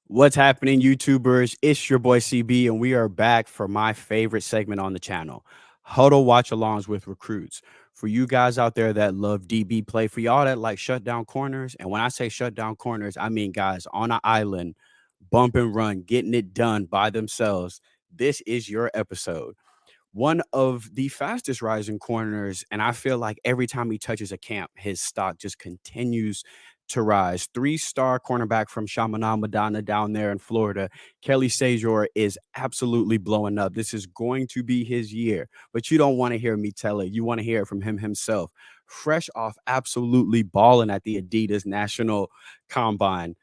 What's happening, YouTubers? It's your boy CB, and we are back for my favorite segment on the channel, Huddle Watch Alongs with Recruits. For you guys out there that love DB play, for y'all that like shutdown corners, and when I say shutdown corners, I mean guys on an island, bump and run, getting it done by themselves. This is your episode. One of the fastest rising corners, and I feel like every time he touches a camp, his stock just continues to rise. Three-star cornerback from Chaminade-Madonna down there in Florida, Kelly Sejour is absolutely blowing up. This is going to be his year, but you don't want to hear me tell it. You want to hear it from him himself. Fresh off absolutely balling at the Adidas National Combine.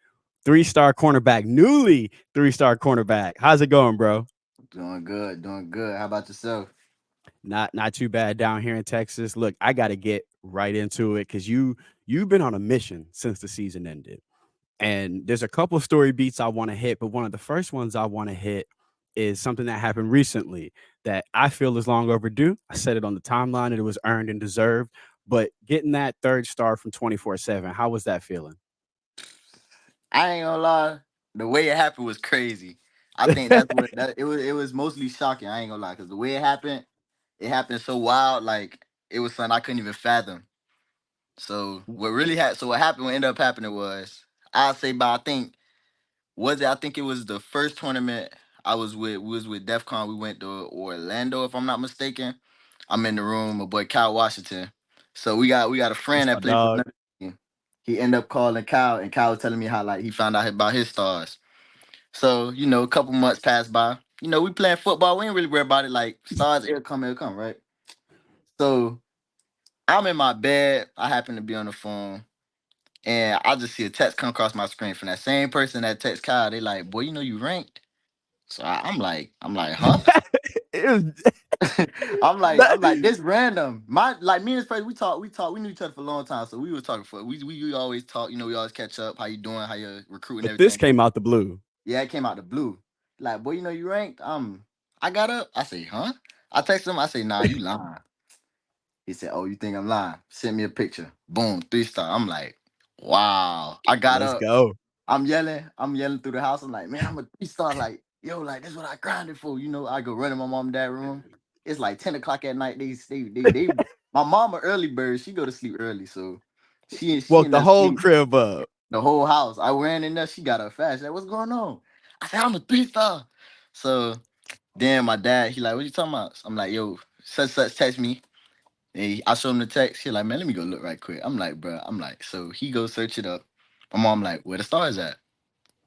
Three-star cornerback, newly three-star cornerback. How's it going, bro? Doing good, doing good. How about yourself? Not too bad down here in Texas. Look, I got to get right into it because you've been on a mission since the season ended, and there's a couple story beats I want to hit, but one of the first ones I want to hit is something that happened recently that I feel is long overdue. I said it on the timeline and it was earned and deserved, but getting that third star from 24/7, how was that feeling? I ain't gonna lie. The way it happened was crazy. I think that's what that it was. It was mostly shocking. I ain't gonna lie, because the way it happened so wild. Like it was something I couldn't even fathom. So what happened? What ended up happening was I say by I think was it? I think it was the first tournament I was with. We was with DEF CON. We went to Orlando, if I'm not mistaken. I'm in the room. My boy Kyle Washington. So we got a That's friend my that played for dog. another team. He ended up calling Kyle, and Kyle was telling me how like he found out about his stars. So a couple months passed by. We playing football. We ain't really worry about it. Like stars, it'll come, right? So I'm in my bed. I happen to be on the phone, and I just see a text come across my screen from that same person that text Kyle. They like, boy, you ranked. So I'm like, huh? It was I'm like, that, this random. Me and this person, we knew each other for a long time, so we was talking for we always talk. We always catch up. How you doing? How you recruiting but this everything? came out the blue. Yeah, it came out the blue. Like, boy, you ranked. I got up. I say, huh? I text him. I say, nah, you lying. He said, oh, you think I'm lying? Send me a picture. Boom, 3 star. I'm like, wow. I got Let's up. go. I'm yelling through the house. I'm like, man, I'm a 3 star. Like, yo, like that's what I grinded for. I go run in my mom and dad room. It's like 10 o'clock at night. They my mom a early bird. She go to sleep early, so she Woke in the that whole sleep. crib up. The whole house. I ran in there. She got up fast. She's like, what's going on? I said, I'm a 3 star. So then my dad, he like, what you talking about? I'm like, yo, such text me. I show him the text. He like, man, let me go look right quick. I'm like, bro. I'm like, so he go search it up. My mom like, where the stars at?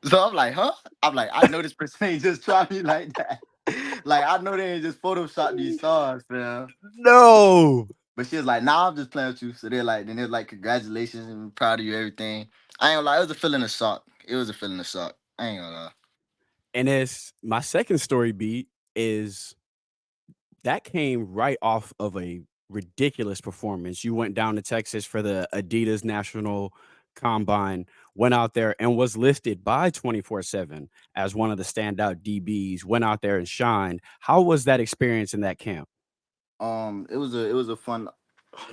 So I'm like, huh? I'm like, I know this person ain't just try me like that. Like, I know they ain't just Photoshop these stars, man. No. But she was like, nah, I'm just playing with you. So they're like, congratulations and proud of you, everything. I ain't gonna lie, it was a feeling of shock. It was a feeling of shock. I ain't gonna lie. And it's my second story beat is that came right off of a ridiculous performance. You went down to Texas for the Adidas National Combine, went out there and was listed by 24/7 as one of the standout DBs, went out there and shined. How was that experience in that camp? It was a fun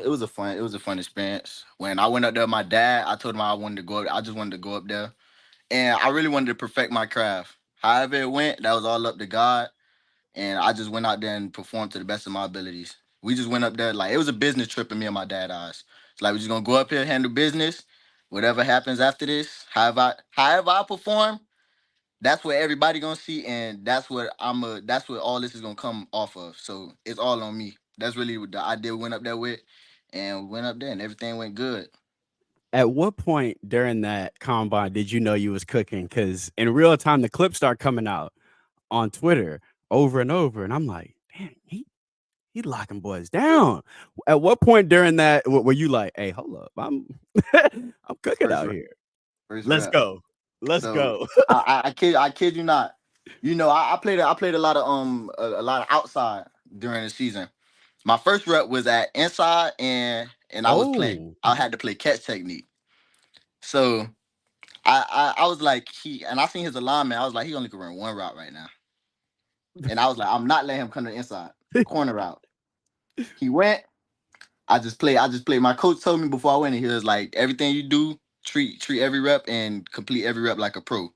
it was a fun experience. When I went up there with my dad, I told him I wanted to go up. I just wanted to go up there. And I really wanted to perfect my craft. However it went, that was all up to God. And I just went out there and performed to the best of my abilities. We just went up there like it was a business trip in me and my dad eyes. It's like we're just gonna go up here, handle business. Whatever happens after this, however I perform, that's what everybody gonna see, and that's what all this is gonna come off of. So it's all on me. That's really what the idea we went up there with, and went up there and everything went good. At what point during that combine did you know you was cooking? Because in real time, the clips start coming out on Twitter over and over, and I'm like, damn, he locking boys down. At what point during that were you like, "Hey, hold up, I'm I'm cooking First out rep, here. first Let's rep. go, let's So go." I kid you not. I played a lot of outside during the season. My first rep was at inside, and Oh, I had to play catch technique. So I was like I seen his alignment. I was like he only could run one route right now, and I was like I'm not letting him come to the inside corner route. He went. I just played. My coach told me before I went in, he was like everything you do, treat every rep and complete every rep like a pro.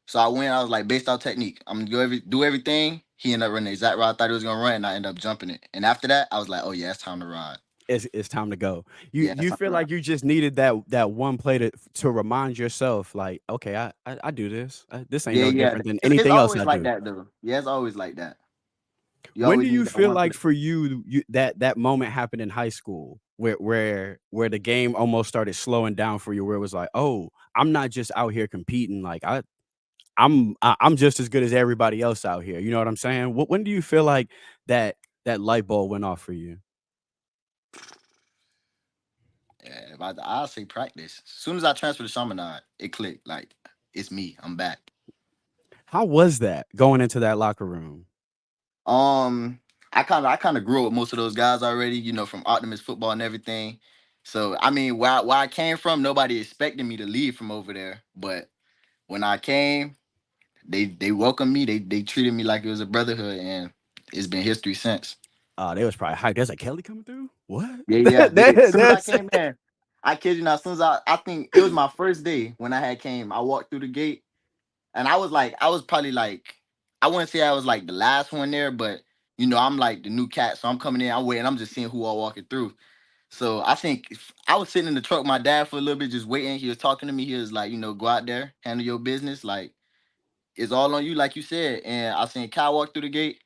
So I went. I was like, based off technique, I'm gonna do everything. He ended up running the exact route I thought he was gonna run, and I ended up jumping it. And after that, I was like, oh yeah, it's time to ride. It's time to go. Yeah, it's You time to feel ride. like you just needed that one play to remind yourself, like, okay, I do this. This ain't Yeah, no yeah. different than It's anything else always I like do. that though. Yeah, it's always like that. You When do always you need that feel one like play. for you that moment happened in high school where the game almost started slowing down for you, where it was like, oh, I'm not just out here competing, like I'm just as good as everybody else out here. You know what I'm saying? When do you feel like that light bulb went off for you? Yeah, but I'll say practice. As soon as I transferred to Chaminade, it clicked. Like it's me. I'm back. How was that going into that locker room? Um, I kind of grew up with most of those guys already. From Optimus football and everything. So I mean, where I came from, nobody expected me to leave from over there. But when I came, they welcomed me. They treated me like it was a brotherhood, and it's been history since. They was probably hyped. There's a Kelly coming through? What? Yeah, yeah. As soon as I That's came in, I kid you not. As soon as I think it was my first day when I had came. I walked through the gate, and I was probably like, I wouldn't say I was like the last one there, but I'm like the new cat, so I'm coming in. I'm waiting. I'm just seeing who all walking through. So I think I was sitting in the truck with my dad for a little bit, just waiting. He was talking to me. He was like, go out there, handle your business. Like it's all on you, like you said. And I seen Kyle walk through the gate.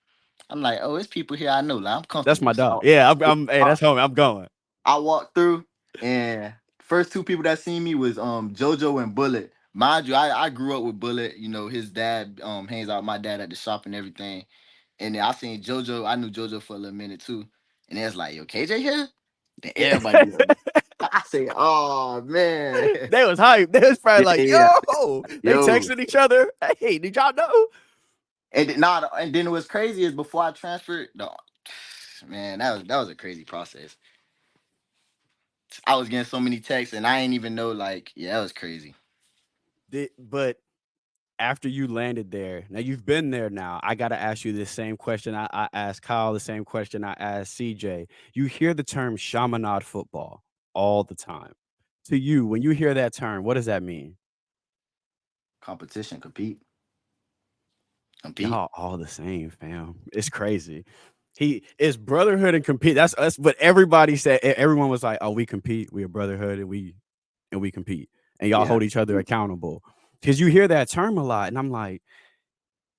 I'm like, oh, it's people here I know. Like I'm my comfortable. dog. So Yeah, I'm hey, I, that's home. I'm going. I walked through, and first two people that seen me was JoJo and Bullet. Mind you, I grew up with Bullet. His dad hangs out with my dad at the shop and everything. And then I seen JoJo. I knew JoJo for a little minute too. And it's like, yo, KJ here? Then everybody looked. I say, oh man. They was hyped. They was probably Yeah, like, yeah. yo, they Yo. texted each other. Hey, did y'all know? And then what's crazy is before I transferred, no, man, that was a crazy process. I was getting so many texts and I ain't even know, like, yeah, that was crazy. But after you landed there, now you've been there now. I gotta ask you the same question I asked Kyle, the same question I asked CJ. You hear the term Chaminade football all the time. To you, when you hear that term, what does that mean? Competition, compete. Y'all all the same, fam. It's crazy. It's brotherhood and compete. That's us. But everybody said everyone was like, "Oh, we compete. We a brotherhood, and we compete, and y'all Yeah. hold each other accountable." Because you hear that term a lot, and I'm like,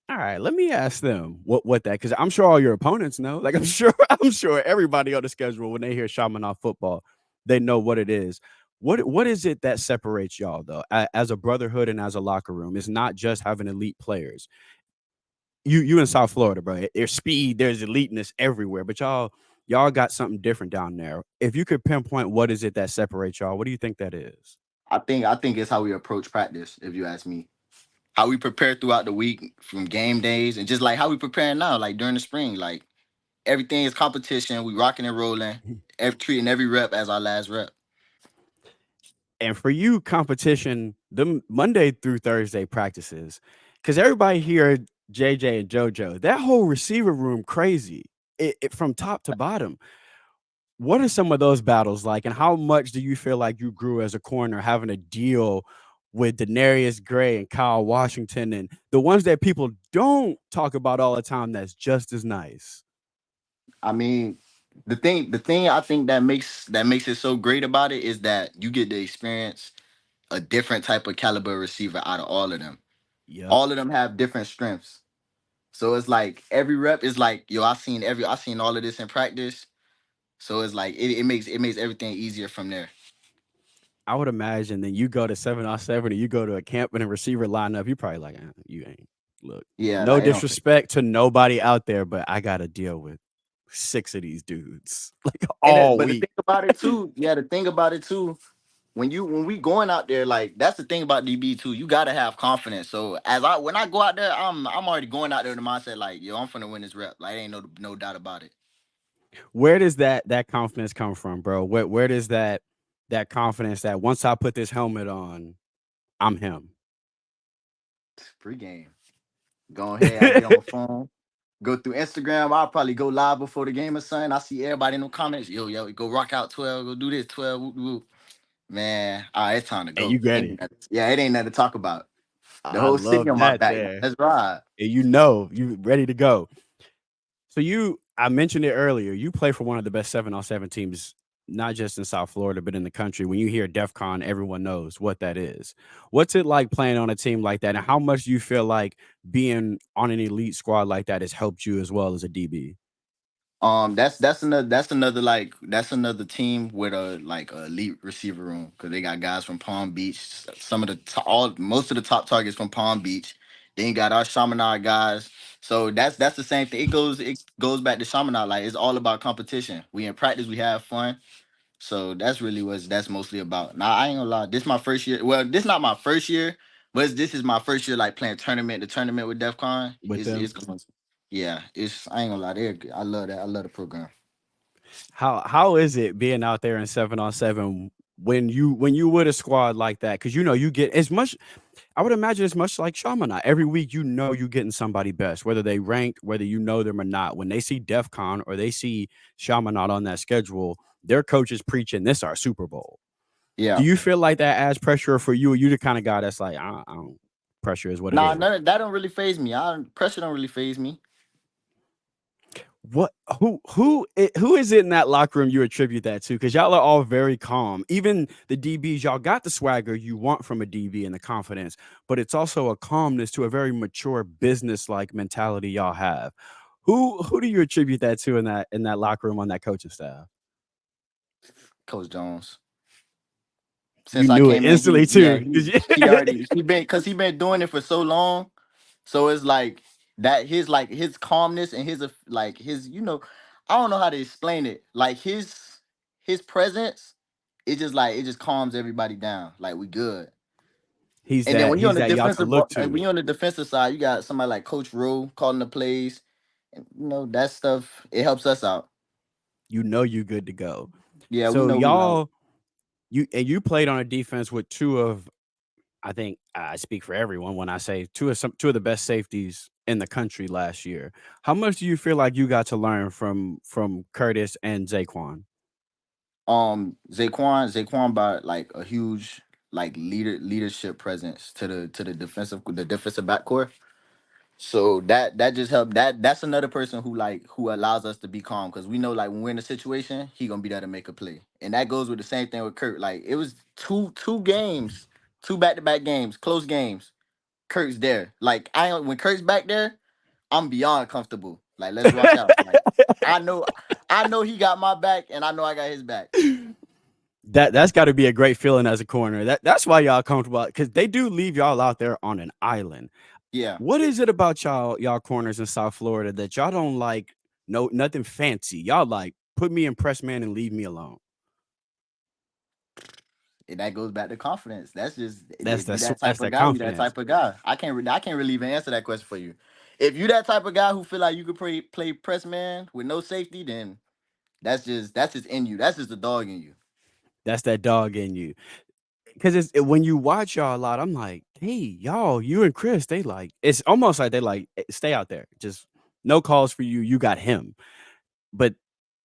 all right, let me ask them what that, because I'm sure all your opponents know. Like I'm sure I'm sure everybody on the schedule when they hear Chaminade football, they know what it is. What is it that separates y'all though, as a brotherhood and as a locker room? It's not just having elite players. You in South Florida, bro. There's speed, there's eliteness everywhere, but y'all got something different down there. If you could pinpoint what is it that separates y'all, what do you think that is? I think it's how we approach practice, if you ask me. How we prepare throughout the week from game days and just like how we prepare now, like during the spring. Like everything is competition. We rocking and rolling, treating every rep as our last rep. And for you, competition, the Monday through Thursday practices, because everybody here, JJ and JoJo, that whole receiver room crazy, from top to bottom. What are some of those battles like, and how much do you feel like you grew as a corner having to deal with Denarius Gray and Kyle Washington and the ones that people don't talk about all the time that's just as nice? I mean, the thing I think that makes it so great about it is that you get to experience a different type of caliber receiver out of all of them. Yep. All of them have different strengths. So it's like every rep is like, yo, I seen all of this in practice. So it's like it makes everything easier from there. I would imagine that you go to 7-on-7 or you go to a camp and a receiver lineup, you probably like, you ain't look. Yeah, No like it don't. disrespect to nobody out there, but I gotta deal with 6 of these dudes like And all but the week. thing about it too, yeah, the thing about it too, when we going out there, like that's the thing about DB too. You gotta have confidence. So when I go out there, I'm already going out there with the mindset like, yo, I'm finna win this rep. Like ain't no doubt about it. Where does that confidence come from, bro? Where does that confidence that once I put this helmet on, I'm him? Pre-game. Go ahead, I get on my phone, go through Instagram. I'll probably go live before the game or something. I see everybody in the comments, yo, go rock out 12, go do this 12. Whoop, whoop. Man, all right, it's time to And go. you ready. Yeah, it ain't nothing to talk about. The I whole city love on my that back. there. Let's ride. And you know, you ready to go. So I mentioned it earlier. You play for one of the best 7-on-7 teams, not just in South Florida, but in the country. When you hear DEF CON, everyone knows what that is. What's it like playing on a team like that? And how much do you feel like being on an elite squad like that has helped you as well as a DB? That's another team with a like a elite receiver room because they got guys from Palm Beach. Some of the all most of the top targets from Palm Beach. Then you got our Chaminade guys. So that's the same thing. It goes back to Chaminade. Like it's all about competition. We in practice, we have fun. So that's really what that's mostly about. Now I ain't gonna lie. This my first year. Well, this not my first year, but this is my first year like playing tournament. The tournament with DEF CON With them? is going. Yeah, it's I ain't gonna lie. I love that. I love the program. How is it being out there in 7-on-7 when you with a squad like that? Because you know you get as much. I would imagine it's much like Shaman. Every week, you know you're getting somebody best, whether they ranked, whether you know them or not. When they see DEF CON or they see Shaman on that schedule, their coach is preaching this our Super Bowl. Do Yeah. you feel like that adds pressure for you? Or you the kind of guy that's like, I don't, pressure is what it Nah, is. that don't really phase me. Pressure don't really phase me. What who is it in that locker room you attribute that to? Because y'all are all very calm. Even the DBs, y'all got the swagger you want from a DB and the confidence, but it's also a calmness to a very mature business like mentality y'all have. Who do you attribute that to in that locker room on that coaching staff? Coach Jones. You Since I knew it came in, instantly too. he been doing it for so long. So it's like his calmness and his like his I don't know how to explain it. Like his presence, it just calms everybody down. Like we good. And then He's that y'all can look when to. you're on the defensive side, you got somebody like Coach Rowe calling the plays. And, that stuff it helps us out. You know you good to go. Yeah, we So know we like. you played on a defense with two of I think I speak for everyone when I say two of the best safeties in the country last year. How much do you feel like you got to learn from Curtis and Zaquan? Zaquan brought like a huge like leadership presence to the defensive backcourt. So that just helped. That's another person who allows us to be calm because we know like when we're in a situation, he gonna be there to make a play. And that goes with the same thing with Kurt. Like it was two games, two back-to-back games, close games. Kurt's there. Like when Kurt's back there, I'm beyond comfortable. Like let's rock out. Like I know I know he got my back and I know I got his back. That's got to be a great feeling as a corner. That's why y'all comfortable because they do leave y'all out there on an island. Yeah. What is it about y'all corners in South Florida that y'all don't like? No, nothing fancy. Y'all like put me in press man and leave me alone. And that goes back to confidence. That's just That's if you that that's type of that guy, you that confidence. type of guy. I can't really even answer that question for you. If you that type of guy who feel like you could play press man with no safety, then that's just in you. That's just the dog in you. That's that dog in you. Because when you watch y'all a lot, I'm like, hey, y'all, you and Chris, they like, it's almost like they like, stay out there. Just no calls for you. You got him. But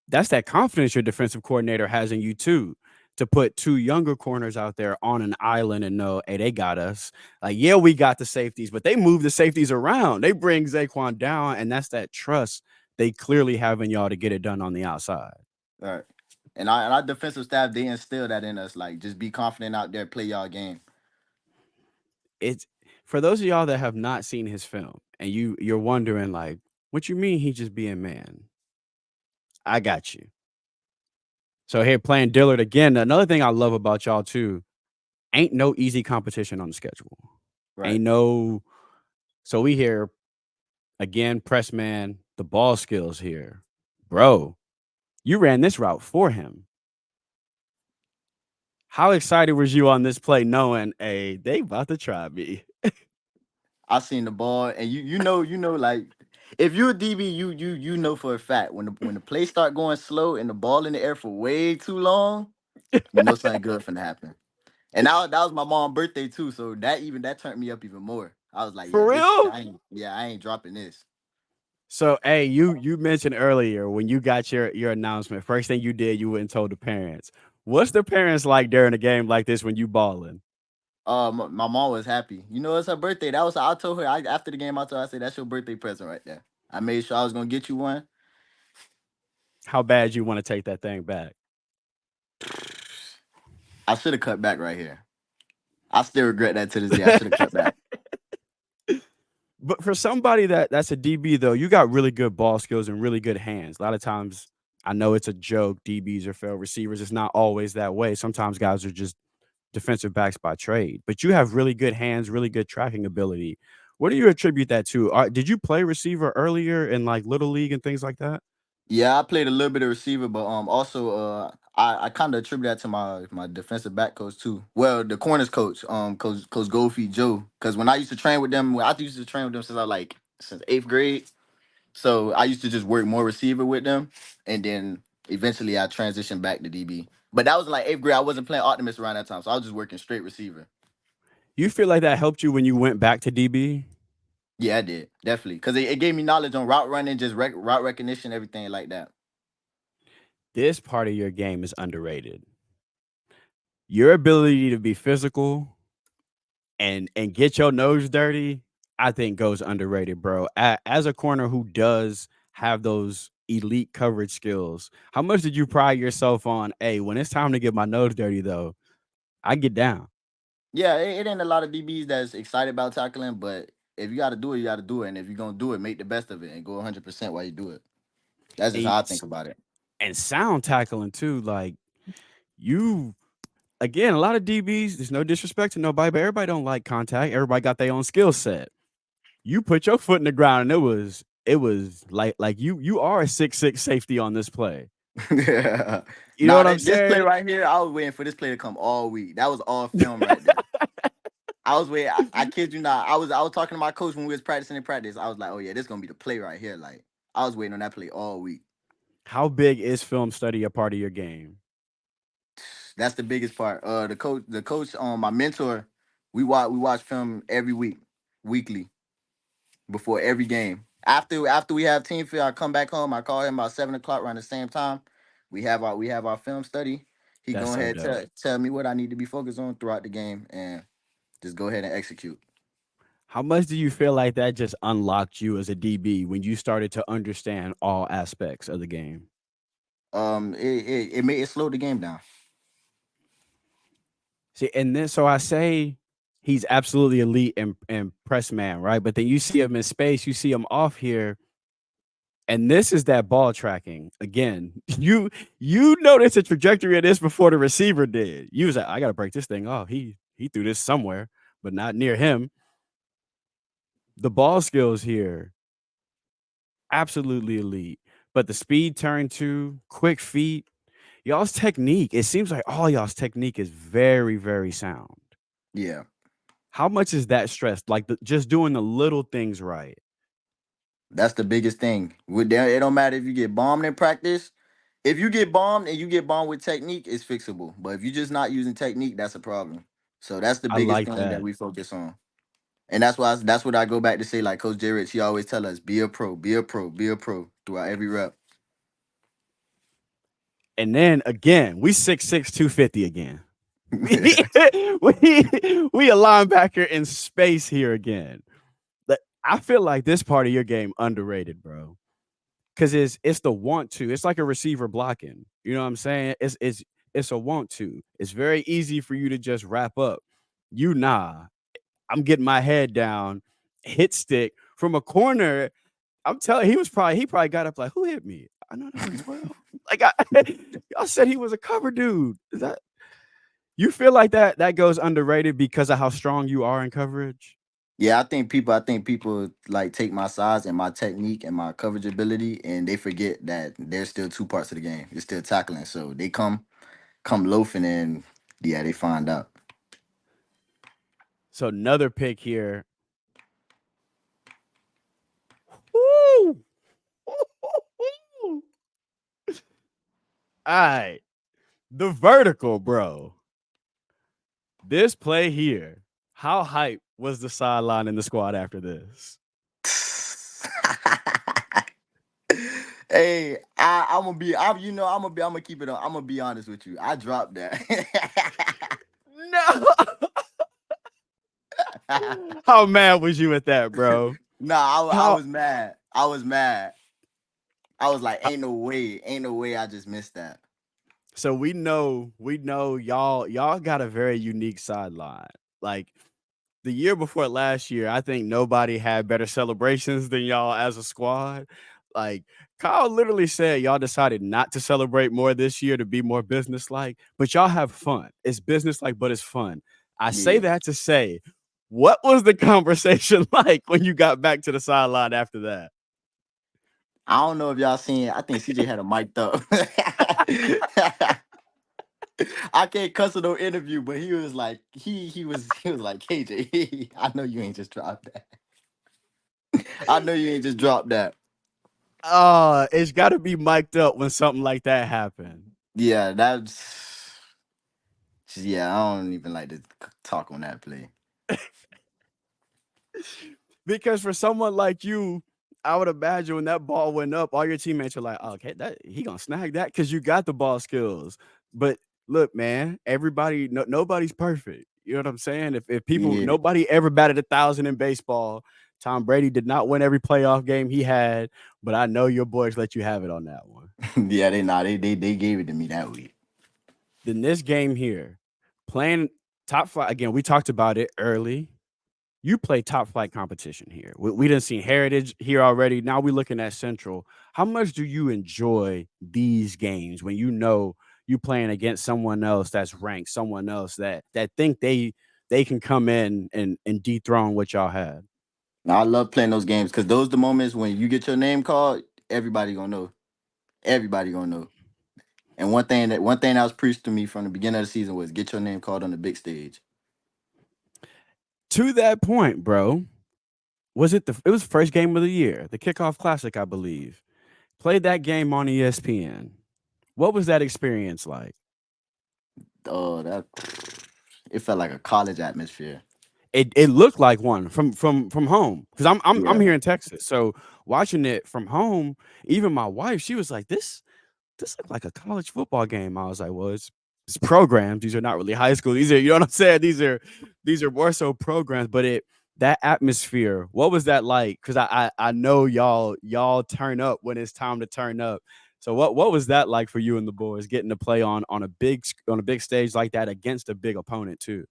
that's that confidence your defensive coordinator has in you too. To put two younger corners out there on an island and know, hey, they got us. Like, yeah, we got the safeties, but they move the safeties around. They bring Zaquan down, and that's that trust they clearly have in y'all to get it done on the outside. All right. And our defensive staff, they instill that in us. Like just be confident out there, play y'all game. It's for those of y'all that have not seen his film and you're wondering like, what you mean he just being man? I got you. So here playing Dillard again. Another thing I love about y'all too, ain't no easy competition on the schedule. Right. Ain't no so we hear again, press man, the ball skills here. Bro, you ran this route for him. How excited was you on this play knowing, hey, they about to try me? I seen the ball, and you know like if you're a DB, you know for a fact when the play start going slow and the ball in the air for way too long, you know something good finna happen. And that was my mom's birthday too, so that turned me up even more. I was like, For real? I ain't dropping this. So, hey, you mentioned earlier when you got your announcement, first thing you did, you went and told the parents. What's the parents like during a game like this when you balling? My mom was happy. You know, it's her birthday. That was I told her after the game. I told her, I said that's your birthday present right there. I made sure I was gonna get you one. How bad you want to take that thing back? I should have cut back right here. I still regret that to this day. I should have cut back. But for somebody that's a DB though, you got really good ball skills and really good hands. A lot of times, I know it's a joke. DBs are failed receivers. It's not always that way. Sometimes guys are just defensive backs by trade. But you have really good hands, really good tracking ability. What do you attribute that to? Did you play receiver earlier in like little league and things like that? Yeah, I played a little bit of receiver, but also I kind of attribute that to my defensive back coach too. Well, the corners coach, coach Goldfeet Joe, because when I used to train with them, I used to train with them since I like since eighth grade. So I used to just work more receiver with them, and then eventually I transitioned back to DB. But that was like eighth grade. I wasn't playing Optimus around that time, so I was just working straight receiver. You feel like that helped you when you went back to DB? Yeah, I did definitely because it gave me knowledge on route running, just route recognition, everything like that. This part of your game is underrated. Your ability to be physical and get your nose dirty, I think goes underrated, bro. As a corner who does have those elite coverage skills, how much did you pride yourself on? Hey, when it's time to get my nose dirty, though, I get down. Yeah, it ain't a lot of DBs that's excited about tackling, but if you got to do it, you got to do it, and if you're gonna do it, make the best of it and go 100% while you do it. That's just And, how I think about it. and sound tackling too. Like you, again, a lot of DBs. There's no disrespect to nobody, but everybody don't like contact. Everybody got their own skill set. You put your foot in the ground, and it was like you are a 6'6" safety on this play. You know Nah, what I'm this play saying? right here, I was waiting for this play to come all week. That was all film right there. I was waiting. I kid you not. I was talking to my coach when we was practicing in practice. I was like, oh yeah, this gonna be the play right here. Like I was waiting on that play all week. How big is film study a part of your game? That's the biggest part. The coach, my mentor, we watch film every week, weekly, before every game. After we have team field, I come back home. I call him about 7 o'clock around the same time. We have our film study. He That's go so ahead dope. tell me what I need to be focused on throughout the game and just go ahead and execute. How much do you feel like that just unlocked you as a DB when you started to understand all aspects of the game? It made it slowed the game down. See, and then so I say he's absolutely elite and press man, right? But then you see him in space, you see him off here, and this is that ball tracking. Again, you noticed the trajectory of this before the receiver did. You was like, I gotta break this thing off. He threw this somewhere, but not near him. The ball skills here, absolutely elite. But the speed turn two, quick feet, y'all's technique, it seems like all y'all's technique is very, very sound. Yeah, How much is that stressed? Like just doing the little things right. that's the biggest thing. With that, it don't matter if you get bombed in practice. If you get bombed and you get bombed with technique, it's fixable. But if you're just not using technique, that's a problem. So that's the I biggest like thing that that. we focus on. And that's what I go back to say. Like Coach J. Rich, he always tell us, be a pro, be a pro, be a pro throughout every rep. And then again, we 6'6", 250 again. We we a linebacker in space here again. I feel like this part of your game underrated, bro. Cause it's the want to. It's like a receiver blocking. You know what I'm saying? It's a want to. It's very easy for you to just wrap up. You nah. I'm getting my head down, hit stick from a corner. I'm telling he probably got up like, who hit me? I know number 12. Like y'all said he was a cover dude. Is that you feel like that goes underrated because of how strong you are in coverage? Yeah, I think people like take my size and my technique and my coverage ability, and they forget that there's still two parts of the game. It's still tackling. So they come loafing, and yeah, they find out. So another pick here. Woo! All right. The vertical, bro. This play here. How hype was the sideline in the squad after this? Hey, I'm gonna be. I'm gonna keep it on. I'm gonna be honest with you. I dropped that. No. How mad was you at that, bro? I How was mad. I was mad. I was like, ain't no way I just missed that. so we know y'all got a very unique sideline. Like the year before last year, I think nobody had better celebrations than y'all as a squad. Like Kyle literally said y'all decided not to celebrate more this year to be more businesslike, but y'all have fun. It's businesslike, but it's fun. I say Yeah. that to say, what was the conversation like when you got back to the sideline after that? I don't know if y'all seen. I think CJ had a mic'd up. I can't cuss in no interview, but he was like, he was like, KJ, I know you ain't just dropped that. I know you ain't just dropped that. It's got to be mic'd up when something like that happened. Yeah, that's yeah. I don't even like to talk on that play. Because for someone like you, I would imagine when that ball went up, all your teammates are like, "Okay, that he gonna snag that because you got the ball skills." But look, man, everybody, nobody's perfect. You know what I'm saying? If people, Yeah, nobody ever batted 1,000 in baseball. Tom Brady did not win every playoff game he had, but I know your boys let you have it on that one. yeah. They gave it to me that week. Then this game here, playing top flight again, we talked about it early. You play top flight competition here. We done seen Heritage here already. Now we looking at Central. How much do you enjoy these games when you know you playing against someone else that's ranked, someone else that think they can come in and dethrone what y'all had? Now I love playing those games because those the moments when you get your name called. Everybody gonna know. Everybody gonna know. And one thing that was preached to me from the beginning of the season was get your name called on the big stage. To that point, bro, it was first game of the year, the kickoff classic, I believe. Played that game on ESPN. What was that experience like? Oh, that it felt like a college atmosphere. It looked like one from home because I'm Yeah. here in Texas, so watching it from home, even my wife, she was like, "This looked like a college football game." I was like, "Well, it's programs. These are not really high school. These are you know what I'm saying. These are more so programs." But that atmosphere, what was that like? Because I know y'all turn up when it's time to turn up. So what was that like for you and the boys getting to play on a big stage like that against a big opponent too?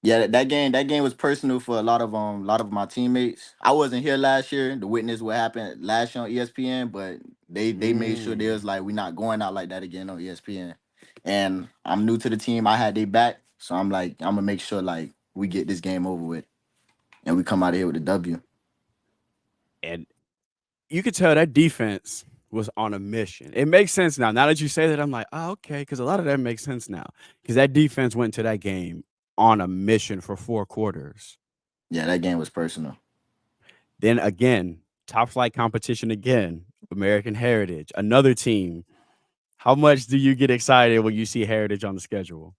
Yeah, that game was personal for a lot of my teammates. I wasn't here last year to witness what happened last year on ESPN, but they made sure they Mm. was like, we're not going out like that again on ESPN. And I'm new to the team. I had their back, so I'm like, I'm gonna make sure like we get this game over with and we come out of here with a W. And you could tell that defense was on a mission. It makes sense now. Now that you say that, I'm like, oh, okay, because a lot of that makes sense now. Because that defense went to that game on a mission for 4 quarters. Yeah, that game was personal. Then again, top flight competition again, American Heritage, another team. How much do you get excited when you see Heritage on the schedule?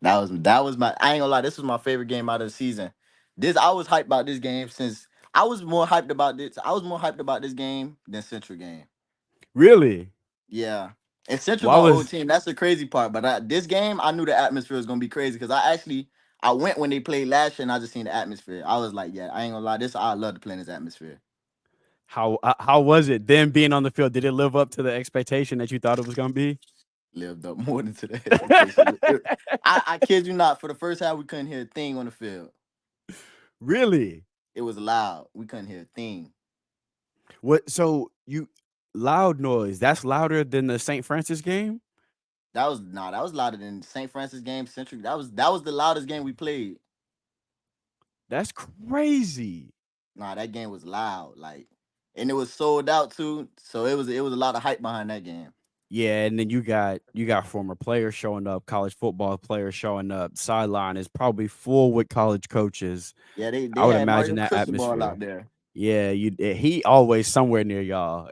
That was my I ain't gonna lie, this was my favorite game out of the season. This I was hyped about this game since I was more hyped about this game than Central game. Really? Yeah. And Central Why my old was team. That's the crazy part. But this game, I knew the atmosphere was gonna be crazy because I went when they played last year and I just seen the atmosphere. I was like, yeah, I ain't gonna lie, this I love to play in this atmosphere. how was it then being on the field? Did it live up to the expectation that you thought it was gonna be? Lived up more than to the expectation. I kid you not. For the first half, we couldn't hear a thing on the field. Really? It was loud. We couldn't hear a thing. What so you loud noise, that's louder than the St. Francis game? That was louder than St. Francis game. Century. That was the loudest game we played. That's crazy. Nah, that game was loud. Like, and it was sold out too. So it was a lot of hype behind that game. Yeah, and then you got former players showing up, college football players showing up. Sideline is probably full with college coaches. Yeah, I they would had imagine Mario that Cristobal out atmosphere. there. Yeah, he always somewhere near y'all.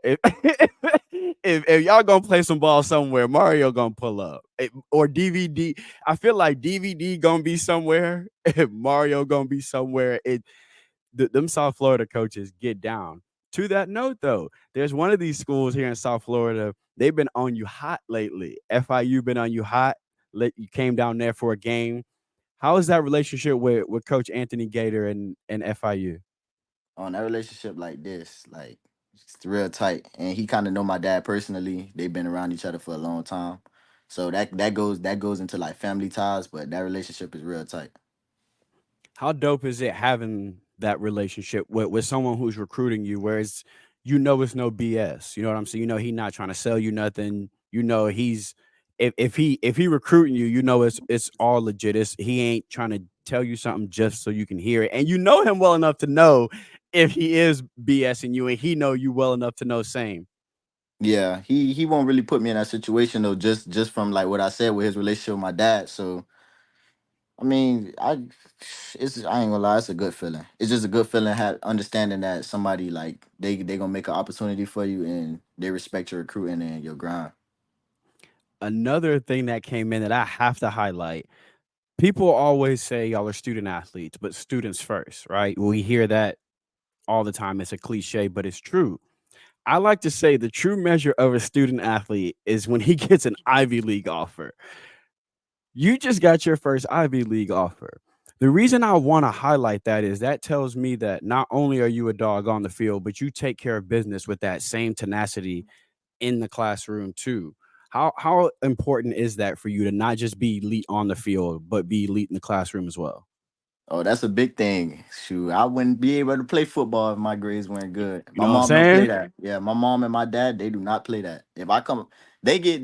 If y'all gonna play some ball somewhere, Mario gonna pull up. Or DVD. I feel like DVD gonna be somewhere. Mario gonna be somewhere. Them South Florida coaches get down. To that note, though, there's one of these schools here in South Florida. They've been on you hot lately. FIU been on you hot. You came down there for a game. How is that relationship with Coach Anthony Gator and FIU? On that relationship like this, like it's real tight. And he kind of know my dad personally. They've been around each other for a long time. So that goes into like family ties, but that relationship is real tight. How dope is it having that relationship with someone who's recruiting you, where it's no BS. You know what I'm saying? You know he not trying to sell you nothing. You know he's if he recruiting you, you know it's all legit. He ain't trying to tell you something just so you can hear it. And you know him well enough to know if he is BSing you, and he know you well enough to know same. Yeah, he won't really put me in that situation though, just from like what I said with his relationship with my dad. So I mean, I ain't gonna lie, it's a good feeling. It's just a good feeling understanding that somebody like they gonna make an opportunity for you and they respect your recruiting and your grind. Another thing that came in that I have to highlight, people always say y'all are student athletes, but students first, right? We hear that all the time. It's a cliche, but it's true. I like to say the true measure of a student athlete is when he gets an Ivy League offer. You just got your first Ivy League offer. The reason I want to highlight that is that tells me that not only are you a dog on the field, but you take care of business with that same tenacity in the classroom too. How important is that for you to not just be elite on the field, but be elite in the classroom as well? Oh, that's a big thing. Shoot, I wouldn't be able to play football if my grades weren't good. You My know what I'm mom don't play saying? that. Yeah, my mom and my dad, they do not play that. If I come, they get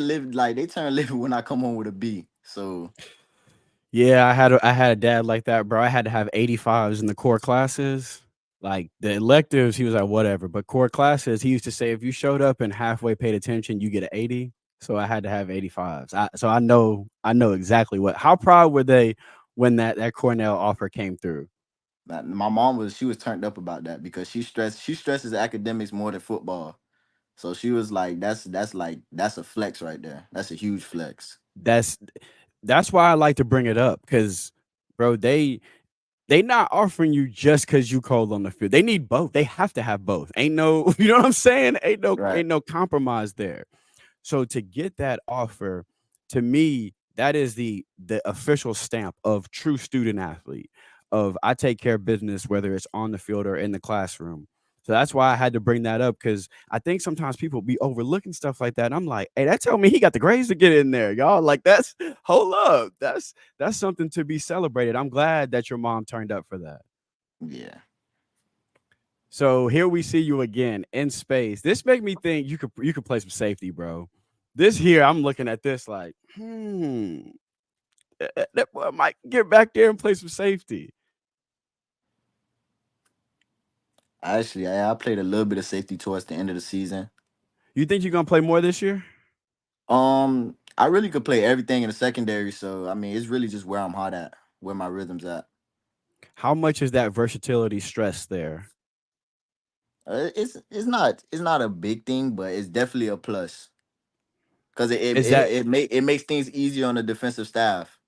live like they turn livid when I come home with a B. So Yeah, I had a dad like that, bro. I had to have 85s in the core classes. Like the electives, he was like, whatever. But core classes, he used to say if you showed up and halfway paid attention, you get an 80. So I had to have 85s. So I know exactly what. How proud were they when that Cornell offer came through? my mom she was turned up about that because she stresses academics more than football. So she was like, that's a flex right there. That's a huge flex. That's that's why I like to bring it up because, bro, they not offering you just because you cold on the field. They need both. They have to have both. Ain't no, you know what I'm saying? Ain't no Right. ain't no compromise there. So to get that offer, to me, that is the official stamp of true student athlete. Of I take care of business whether it's on the field or in the classroom. So that's why I had to bring that up because I think sometimes people be overlooking stuff like that. And I'm like, hey, that tell me he got the grades to get in there, y'all. Like that's hold up. That's something to be celebrated. I'm glad that your mom turned up for that. Yeah. So here we see you again in space. This make me think you could play some safety, bro. This here, I'm looking at this like, that boy might get back there and play some safety. Actually, I played a little bit of safety towards the end of the season. You think you're gonna play more this year? I really could play everything in the secondary, so I mean, it's really just where I'm hot at, where my rhythm's at. How much is that versatility stress there? It's not a big thing, but it's definitely a plus because it it Is it, that it, make, it makes things easier on the defensive staff,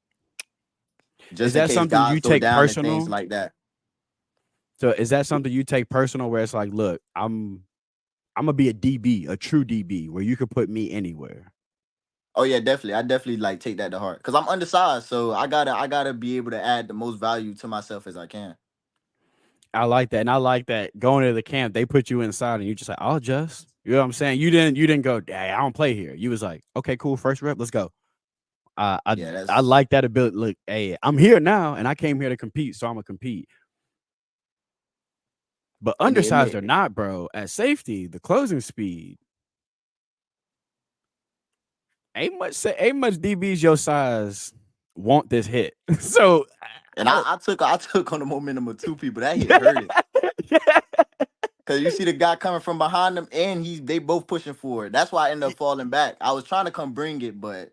is just in that case something guys you go take down and things personal? like that. So is that something you take personal where it's like, look, I'm gonna be a DB, a true DB, where you could put me anywhere. Oh yeah, definitely. I definitely like take that to heart because I'm undersized, so I gotta be able to add the most value to myself as I can. I like that. And I like that going to the camp, they put you inside and you just like, I'll adjust. You know what I'm saying? You didn't go, hey, I don't play here. You was like, okay, cool, first rep, let's go. Uh, I Yeah, I that's like that ability. Look, hey, I'm here now and I came here to compete, so I'm gonna compete. But it undersized or may. not, bro, at safety, the closing speed ain't much DBs your size want this hit. So And I, I took on the momentum of two people. That hit yeah, hurt it. yeah. Cause you see the guy coming from behind him and they both pushing forward. That's why I ended up falling back. I was trying to come bring it, but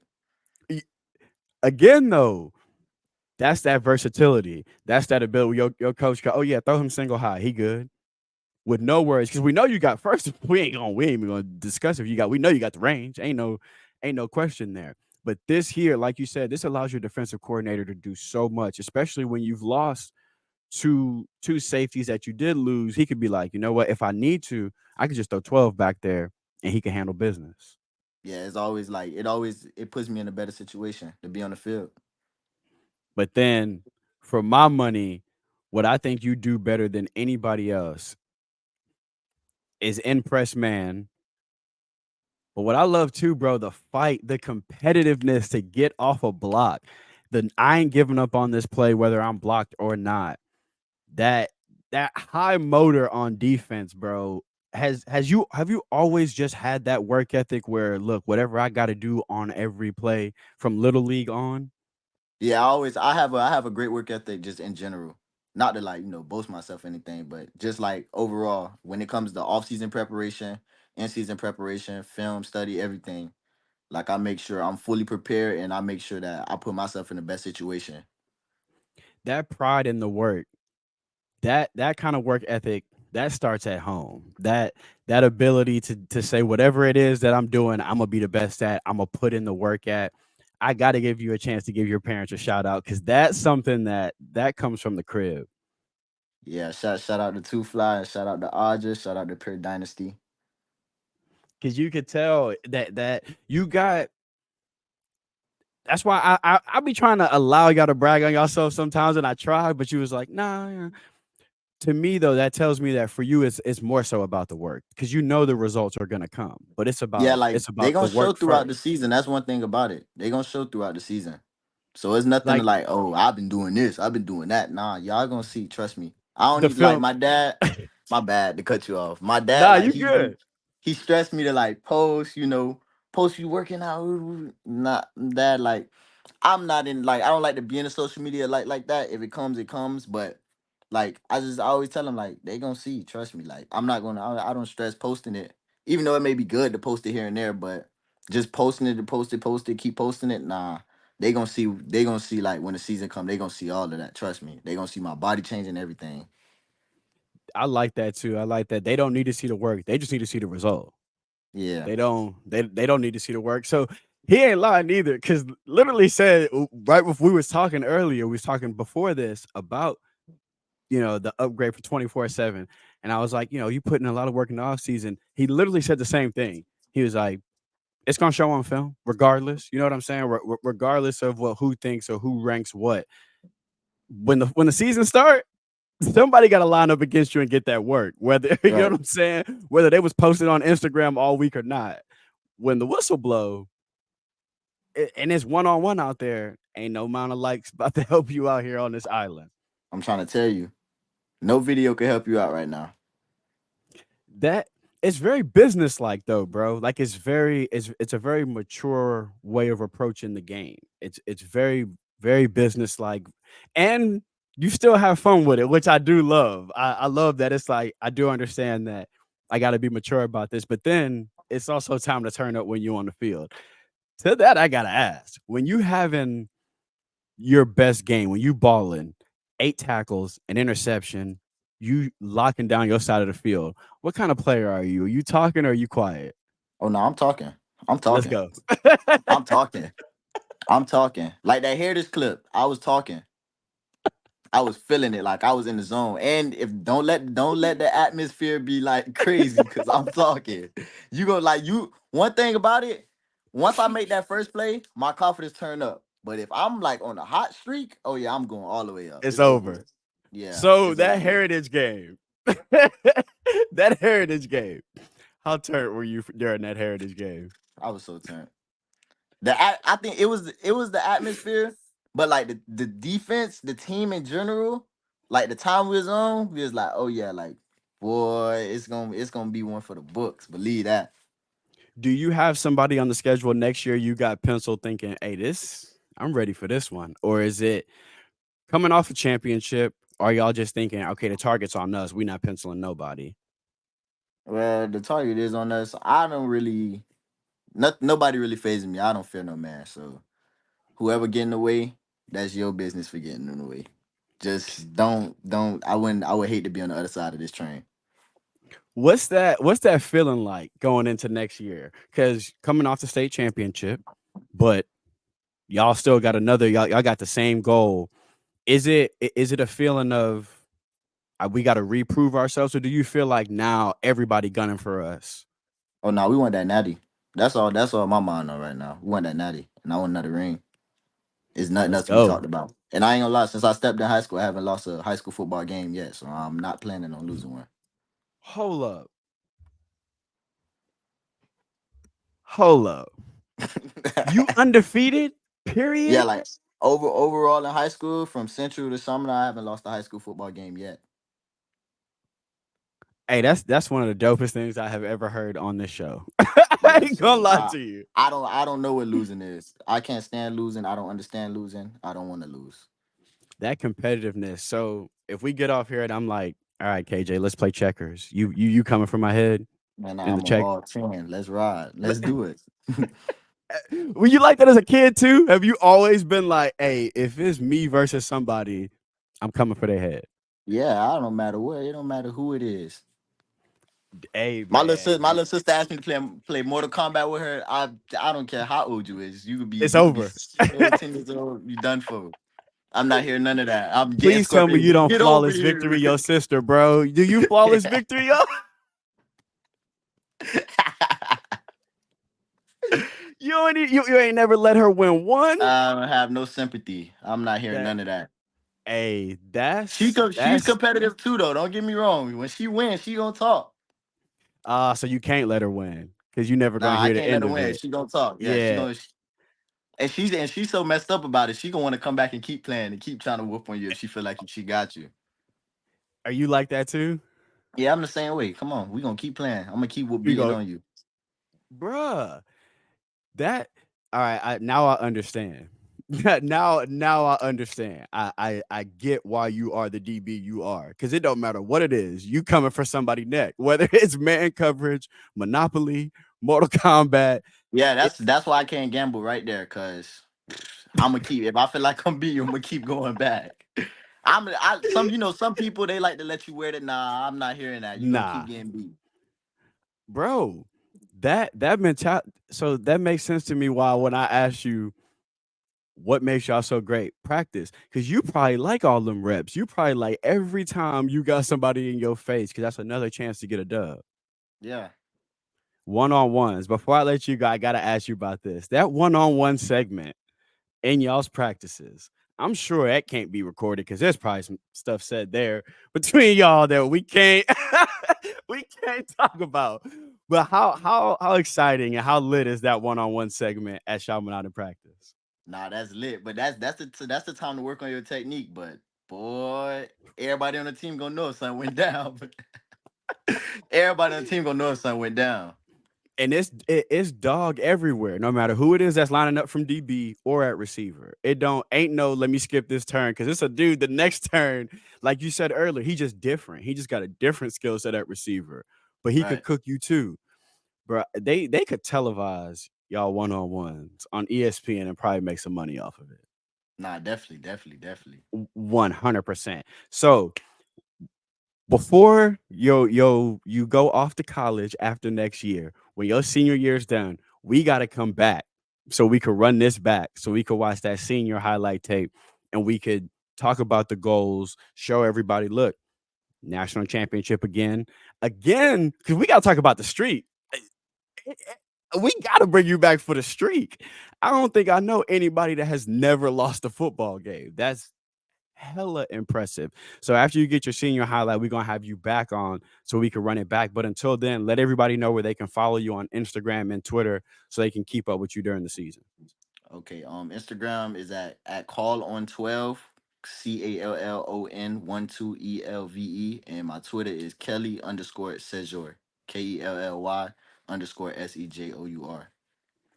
Again, though, that's that versatility. That's that ability. Your coach go, oh yeah, throw him single high. He good with no worries because we know you got first. We ain't even gonna discuss if you got. We know you got the range. Ain't no question there. But this here, like you said, this allows your defensive coordinator to do so much, especially when you've lost two safeties that you did lose. He could be like, you know what? If I need to, I could just throw 12 back there and he can handle business. yeah, it's always like it puts me in a better situation to be on the field. But then for my money, what I think you do better than anybody else is in press man. But what I love too, bro, the fight, the competitiveness to get off a block. I ain't giving up on this play whether I'm blocked or not. That that high motor on defense, bro. Have you always just had that work ethic where look, whatever I got to do on every play from little league on? Yeah, I have a great work ethic just in general. Not to like, boast myself or anything, but just like overall, when it comes to off season preparation, in season preparation, film study, everything. Like I make sure I'm fully prepared and I make sure that I put myself in the best situation. That pride in the work, that kind of work ethic, that starts at home. That ability to say whatever it is that I'm doing, I'm gonna be the best at. I'm gonna put in the work at. I got to give you a chance to give your parents a shout out because that's something that comes from the crib. Yeah, shout out to Two Fly, and shout out to Audra, shout out to Pure Dynasty. Because you could tell that you got. That's why I be trying to allow y'all to brag on yourself sometimes, and I try, but you was like, nah. Yeah. To me though, that tells me that for you, it's more so about the work because you know the results are gonna come, but Yeah, like it's they about the gonna show work throughout the first. season. That's one thing about it. They gonna show throughout the season. So it's nothing to Like like, oh, I've been doing this, I've been doing that. Nah, y'all gonna see. Trust me. I don't the need like film. my dad. My bad to cut you off. My dad, Nah, like you good. he stressed me to like post, post you working out. Not dad, like I'm not in like I don't like to be in the social media like that. If it comes, it comes. But like I always tell them like they gonna see. Trust me. Like I'm not gonna. I don't stress posting it, even though it may be good to post it here and there. But just posting it to post it, keep posting it. Nah, they gonna see. They gonna see like when the season come. They gonna see all of that. Trust me. They gonna see my body changing everything. I like that too. I like that. They don't need to see the work. They just need to see the result. Yeah. They don't need to see the work. So he ain't lying either. Cause literally said right before we was talking earlier, we was talking before this about the upgrade for 24/7. And I was like, you put in a lot of work in the off season. He literally said the same thing. He was like, it's gonna show on film, regardless. You know what I'm saying? Regardless of what who thinks or who ranks what. When the season start, somebody got to line up against you and get that work. Whether you know Right. what I'm saying, whether they was posted on Instagram all week or not. When the whistle blow and it's one on one out there, ain't no amount of likes about to help you out here on this island. I'm trying to tell you, no video can help you out right now. That it's very business-like though, bro. Like it's a very mature way of approaching the game. It's very very business-like, and you still have fun with it, which I do love. I love that it's like I do understand that I got to be mature about this, but then it's also time to turn up when you're on the field. To that, I gotta ask: when you having your best game, when you balling, 8 tackles, an interception, you locking down your side of the field. What kind of player are you? Are you talking or are you quiet? Oh no, I'm talking. I'm Let's talking. go. I'm talking. I'm talking. Like that Heritage clip. I was talking. I was feeling it. Like I was in the zone. And if don't let the atmosphere be like crazy because I'm talking. You go like you one thing about it, once I make that first play, my confidence turn up. But if I'm like on a hot streak, oh yeah, I'm going all the way up. It's It's over over. with. Yeah, So it's over that with. heritage game, that heritage game. How turned were you during that heritage game? I was so turned. I think it was the atmosphere, but like the defense, the team in general, like the time we was on, we was like, oh yeah, like boy, it's gonna be one for the books. Believe that. Do you have somebody on the schedule next year you got pencil thinking, hey, this I'm ready for this one? Or is it coming off a championship? Are y'all just thinking, okay, the target's on us. We not penciling nobody. Well, the target is on us. I don't really, nobody really phases me. I don't fear no man. So whoever get in the way, that's your business for getting in the way. Just don't. I would hate to be on the other side of this train. What's that feeling like going into next year? Because coming off the state championship, but y'all still got another, y'all got the same goal. Is it a feeling of we got to reprove ourselves, or do you feel like now everybody gunning for us? Oh no, we want that natty. That's all my mind on right now. We want that natty, and I want another ring. It's nothing Let's else to be go. talked about. And I ain't gonna lie, since I stepped in high school, I haven't lost a high school football game yet. So I'm not planning on losing one. Hold up. Hold up. You undefeated? Yeah, Period. like overall in high school, from Central to Sumner, I haven't lost a high school football game yet. Hey, that's one of the dopest things I have ever heard on this show. I Yeah, ain't gonna so lie to you. I don't know what losing is. I can't stand losing. I don't understand losing. I don't want to lose. That competitiveness. So if we get off here and I'm like, all right, KJ, let's play checkers. You coming from my head Man, in the I'm on check. all 10. Let's ride. Let's do it. Were you like that as a kid too? Have you always been like, hey, if it's me versus somebody, I'm coming for their head? Yeah, I don't matter what. It don't matter who it is. Hey My little man, sister, my little sister asked me to play Mortal Kombat with her. I don't care how old you is. it's You could be over. 6 years old, 10 years old. You done for. I'm not hearing none of that. I'm getting Please tell me you Scorpion. don't Get over flawless victory here. your sister, bro. Do you flawless victory yo? You ain't never let her win one. I don't have no sympathy. I'm not hearing That none of that. hey, She's that's competitive too though. Don't get me wrong. When she wins, she gonna talk. so you can't let her win because you never gonna Nah, I hear the can't let end her of win. it. She gonna talk. Yeah, she Yeah. gonna. And she's so messed up about it. She gonna want to come back and keep playing and keep trying to whoop on you if she feel like she got you. Are you like that too? Yeah, I'm the same way. Come on, we gonna keep playing. I'm gonna keep You beating go, on you. bruh. That all right. Now I understand. Now I understand. I get why you are the DB you are because it don't matter what it is. You coming for somebody neck, whether it's man coverage, Monopoly, Mortal Kombat. Yeah, It that's why I can't gamble right there, cause I'm gonna keep. If I feel like I'm beating you, I'm gonna keep going back. Some people they like to let you wear it. Nah, I'm not hearing that. You gonna keep nah, getting beat. bro. That mentality. So that makes sense to me. Why when I asked you what makes y'all so great? Practice. Because you probably like all them reps. You probably like every time you got somebody in your face, because that's another chance to get a dub. Yeah. One on ones. Before I let you go, I got to ask you about this. That one on one segment in y'all's practices, I'm sure that can't be recorded because there's probably some stuff said there between y'all that we can't we can't talk about. But how exciting and how lit is that one on one segment at Shaman in practice? Nah, that's lit. But that's the time to work on your technique. But boy, everybody on the team gonna know if something went down. Everybody on the team gonna know if something went down. And it's dog everywhere, no matter who it is that's lining up from DB or at receiver. It don't ain't no let me skip this turn because it's a dude. The next turn, like you said earlier, he just different. He just got a different skill set at receiver, but he could Right. cook you too, bro. They could televise y'all one on ones on ESPN and probably make some money off of it. Nah, definitely, definitely, definitely. 100%. So before you go off to college after next year, when your senior year's done, we got to come back so we could run this back, so we could watch that senior highlight tape, and we could talk about the goals, show everybody, look, national championship again, because we got to talk about the streak. We got to bring you back for the streak. I don't think I know anybody that has never lost a football game. That's hella impressive. So after you get your senior highlight, we're gonna have you back on so we can run it back. But until then, let everybody know where they can follow you on Instagram and Twitter so they can keep up with you during the season. Okay. Instagram is at call on 12, CALLON 12ELVE, and my Twitter is Kelly underscore Sejour, KELLY underscore SEJOUR.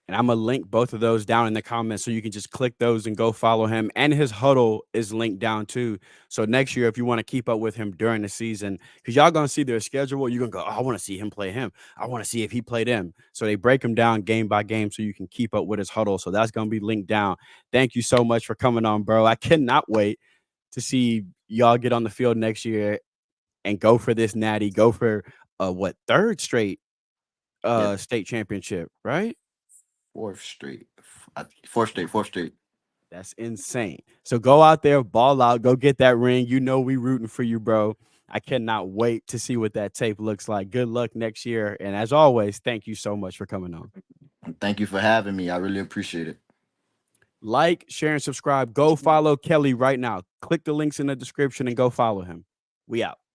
And I'm gonna link both of those down in the comments so you can just click those and go follow him. And his huddle is linked down too. So next year, if you want to keep up with him during the season, because y'all gonna see their schedule, you're gonna go, oh, I want to see him play him. I want to see if he played him. So they break him down game by game so you can keep up with his huddle. So that's gonna be linked down. Thank you so much for coming on, bro. I cannot wait to see y'all get on the field next year and go for this natty, go for what third straight Yeah, state championship, right? fourth straight. Fourth straight, fourth straight. That's insane. So go out there, ball out, go get that ring. You know we rooting for you, bro. I cannot wait to see what that tape looks like. Good luck next year. And as always, thank you so much for coming on. Thank you for having me. I really appreciate it. Like, share, and subscribe. Go follow Kelly right now. Click the links in the description and go follow him. We out.